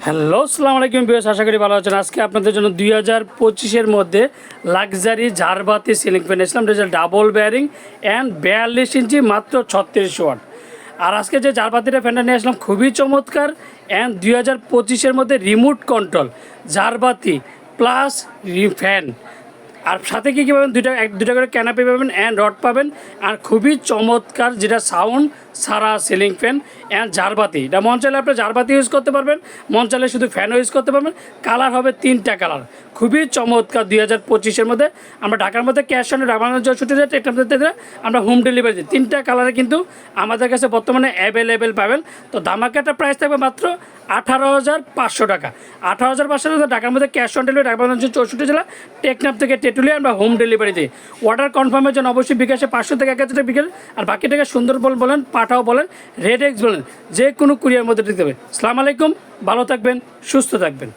Hello, আসসালামু আলাইকুম viewers, আশা করি ভালো আছেন। আজকে আপনাদের জন্য 2025-এর মধ্যে লাক্সারি ঝাড়বাতি সিলিং ফ্যান এসলাম, এটা ডাবল বেয়ারিং অ্যান্ড 42 ইঞ্চি, মাত্র 36 ওয়াট। আর আজকে যে ঝাড়বাতিটা ফ্যানটা নিয়ে আসলাম খুবই চমৎকার অ্যান্ড 2025-এর মধ্যে রিমোট কন্ট্রোল ঝাড়বাতি প্লাস ফ্যান। আর সাথে কী কী পাবেন, দুইটা করে ক্যানাপি পাবেন অ্যান্ড রড পাবেন। আর খুবই চমৎকার যেটা সাউন্ড সারা সিলিং ফ্যান অ্যান্ড ঝাড়বাতি। এটা মন চাইলে আপনি ঝাড়বাতি ইউজ করতে পারবেন, মন চাইলে শুধু ফ্যানও ইউজ করতে পারবেন। কালার হবে 3টা কালার, খুবই চমৎকার। 2025-এর মধ্যে আমরা ঢাকার মধ্যে ক্যাশ অন ডেলিভারি 64 টাকা, আমরা হোম ডেলিভারি দিই। 3টা কালারে কিন্তু আমাদের কাছে বর্তমানে অ্যাভেলেবেল পাবেন। তো ধামাকাটা প্রাইস থাকবে মাত্র 18,500 টাকা। 18,500 টাকা ঢাকার মধ্যে ক্যাশ অন ডেলিভারি, ঢাকা 64 জেলা, টেকনাফ থেকে তেঁতুলিয়া আমরা হোম ডেলিভারি দিই। অর্ডার কনফার্মের জন্য অবশ্যই বিকাশে 500 থেকে 1000 টাকা বিকাশ, আর বাকি টাকা সুন্দরবন বলেন, পাঠাও বলেন, রেড এক্স বলেন, যে কোনো কুরিয়ার মধ্যে দিতে হবে। আসসালামু আলাইকুম, ভালো থাকবেন, সুস্থ থাকবেন।